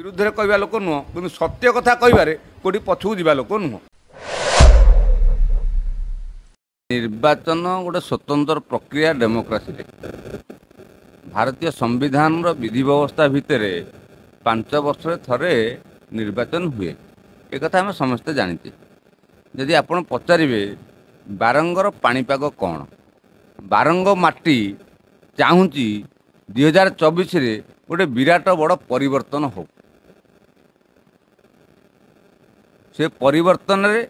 विरुद्ध कहवा लोक नुह कि सत्य कथा कहबारे कोटी पछू जा लोक नुह। निर्वाचन गोटे स्वतंत्र प्रक्रिया डेमोक्रेसी भारतीय संविधान विधि व्यवस्था भितर 5 वर्ष थरे निर्वाचन हुए एक आम समस्ते जानीचे। यदि आपण पचारे बारंगर पाणीपाग कौन बारंग माटी चाहूँगी 2024 रे गोटे विराट बड़ परिवर्तन हो से परिवर्तन रे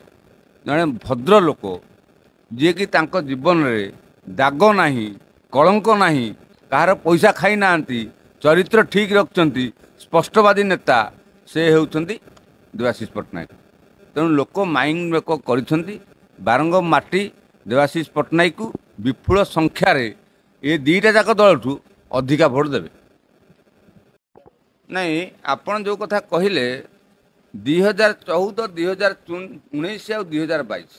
जड़े भद्र लोक जी कि तांको जीवन रे दाग नाही कलंक नाही कहार पैसा खाई ना चरित्र ठीक रखते स्पष्टवादी नेता से होउछंती देवाशीष पट्टनायक। तेणु लोक माइंड मेक कर बारंग माटी देवाशीष पट्टनायक को विपुल संख्यार ये दीटा जाक दल अधिका भोट देवे नहीं। आपण जो कथा कहले 2014 2019 और 2022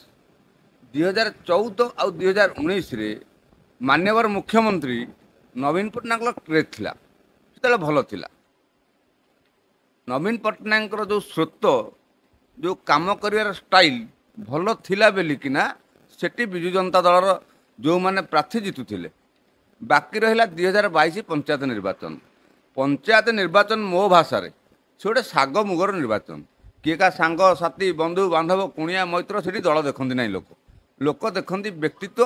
2014 और 2019 रे मान्यवर मुख्यमंत्री नवीन पट्टनायक ट्रेक थिला सेतले भल थिला। नवीन पट्टनायक जो स्रोत जो काम करिवार स्टाइल भल थिला बेली किना सेठी विजु जनता दलर जो माने प्रार्थी जितुथिले। बाकी रहिला 2022 पंचायत निर्वाचन मो भाषा रे से गोटे साग मुगर निर्वाचन किए का सांग साथी बंधु बांधव कुणिया मैत्र से दल देखती ना लोक देखती व्यक्तित्व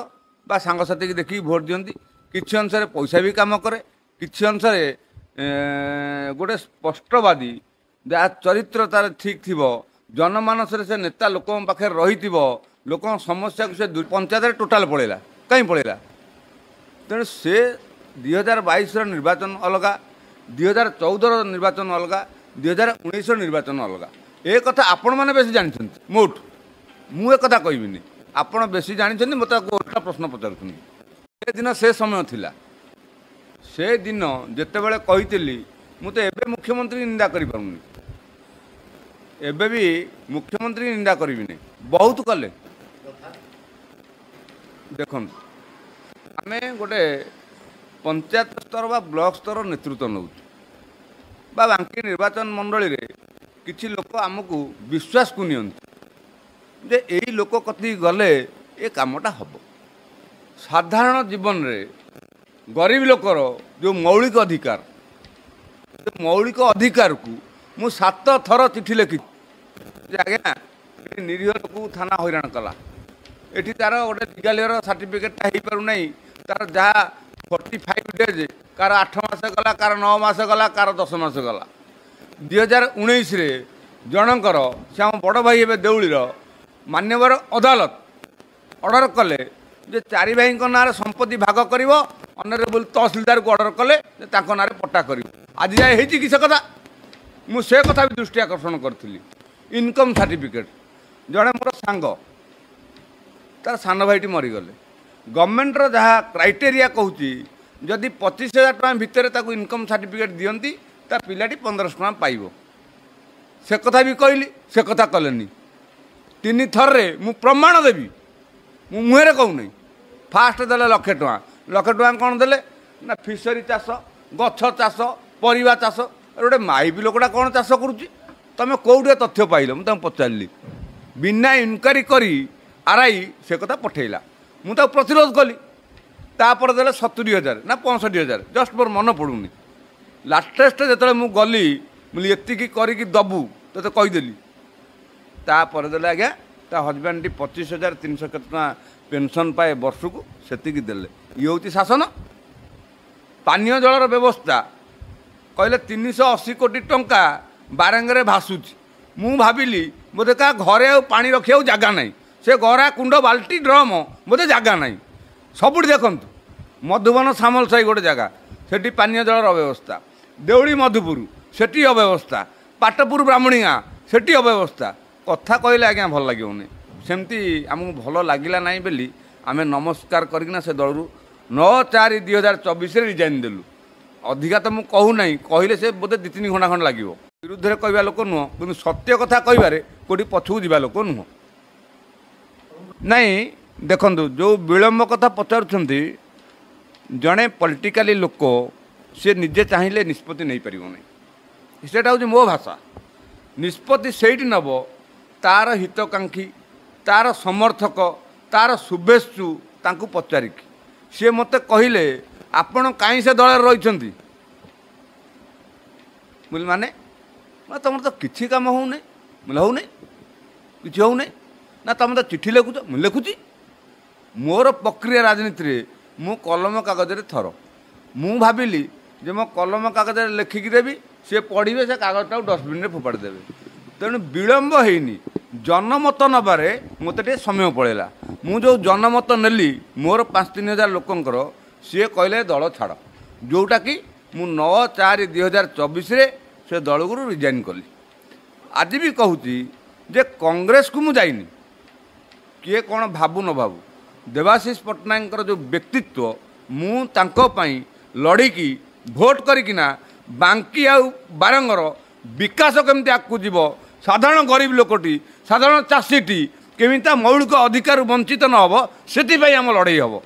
बा सांगसाथी की देखिए भोट दियंती। किछि अंश पैसा भी काम करे किछि अंश गोटे स्पष्टवादी जहाँ चरित्र तार ठीक थी जनमानस से नेता लोक पाखे रही लोक समस्या को से पंचायत टोटाल पड़ेगा कहीं पड़ेगा। तेणु से 2022 निर्वाचन अलग 2014 निर्वाचन अलग 2019 निर्वाचन अलग ए कथा आपण मैंने बेसी जानी मोट मुझे कथा कहबिनी आपण बेसी जानी मत उल्टा प्रश्न पचार से दिन से समय थिला से दिन जिते बड़े कही मुझे एवं मुख्यमंत्री निंदा कर पारुनी एबे भी मुख्यमंत्री निंदा करी बहुत कले देखो आम गोटे पंचायत स्तर बा ब्लॉक स्तर नेतृत्व नौ बांकी निर्वाचन मंडली रे किछि लोक आमको विश्वास को नियंती जे यही लोक कति गले ये कामटा हम साधारण जीवन रे गरीब लोकर जो मौलिक अधिकार को मु 7 थर चिठी लिखी आज्ञा निरीह लोक थाना हैरान कला एटी तार गोटे लीगाल सर्टिफिकेट हो पारना तार जहाँ 45 डेज कार 8 मास गला कार 9 मास गला कार 10 मास गला 2019 रे जनकर से आम बड़ भाई ए देउलीर मान्यवर अदालत ऑर्डर कले जे 4 भाई ना संपत्ति भाग कर ऑनरेबल तहसिलदार को ऑर्डर कले ना पट्टा कर आज जाए होती कि कथा मुझे कथा भी दृष्टि आकर्षण करी इनकम सर्टिफिकेट जड़े मोर सांग तार सान भाईटी मरीगले गवर्नमेंटर जहाँ क्राइटेरिया कहूँ जदि 25,000 टका भितर इनकम सर्टिफिकेट दियंती ता पिलाटी 1500 टका पाइब से कथा भी कहली से कथा कलेनी 3 थर रे मु प्रमाण देवी मु मुहरे कहूनी फास्ट देले लक्षे टका कौन देले ना फिशरी चाष गछ चाष परिवा चाष गोटे माइबी लोकटा कौन चाष करुच्ची तुम कौटे तथ्य पाइल मुझे पचारि बिना इनक्वारी करी आरआई से कथा पठेला मुझे प्रतिरोध कली तापर देले 70,000 ना 65,000 जस्ट मोर मन पड़ूनी लाटेस्ट जो मुझे गली मुझे एतिकी करिकी दबू तो कहीदेली तापर देले आज्ञा ता हजबैंड 25,300 केतना पेंशन पाए वर्ष को सेतिकी देले ये हूँ शासन। पानीय जलर व्यवस्था कहले 380 कोटी टंका बारंगे भासुची मु भाविली बोधे क्या घरे पानी रखा जगह नहीं से गरा कुंड बाल्टी ड्रम बोधे जगह नहीं सब देखु मधुबन सामल साई गोटे जगह सेठी पानीय जलर अव्यवस्था देउली मधुपुर सेठी अव्यवस्था पाटपुर ब्राह्मणीगा सेठी अव्यवस्था कथा कहले आज्ञा भल लगे सेमती आमको भल लगिला ना बोली आम नमस्कार करना से दलू 9/4/2024 रिजाइन देलु अधिका तो मुझे कहूना कहले से बोधे 2-3 घंटा खंड लगे विरुद्ध कहवा लोक नुह कि सत्य कथा कहबारे कोटी पछू जा लोक नुह नहीं। देखु जो विलम्ब कथा पचारुंट जड़े पॉलिटिकली लोक सी निजे चाहिए निष्पत्ति नहीं पार नहीं सेटा हूँ मो भाषा निष्पत्ति सेठी नब तार हितकांक्षी तार समर्थक तार शुभेच्छु तांकु पचारिकी सी मत कहले आपण कहीं से दल रही माने तुम तो किसी कम हो कि हो ना तुम तो चिठी लिखुच मुझे लिखुची मोर प्रक्रिया राजनीति रे मु कलम कागज थर मु भाविली जे मो कलम कागज लिखिकी देवी सी पढ़े से कागजटा डस्टबिन में फोपाड़ी देवे तेणु विलम्ब होनी जनमत नबारे मत समय पड़ेगा मु जो जनमत नेली मोर 5-3 लोकंकर सी कहले दल छाड़ जोटा कि मु 9/4/2024 से दल को रिजाइन कली आज भी कहूँ जे कांग्रेस को मु जाइनी किए कौन भावु न भावु देवाशीष पट्टनायक जो व्यक्तित्व मु तांको पई लड़ीकी भोट करिकिना बांकी आ बारंगर विकास केमती आगू जीव साधारण गरीब लोकटी साधारण चाषीटी केमी मौलिक अधिकार वंचित न हो से आम लड़ाई हम।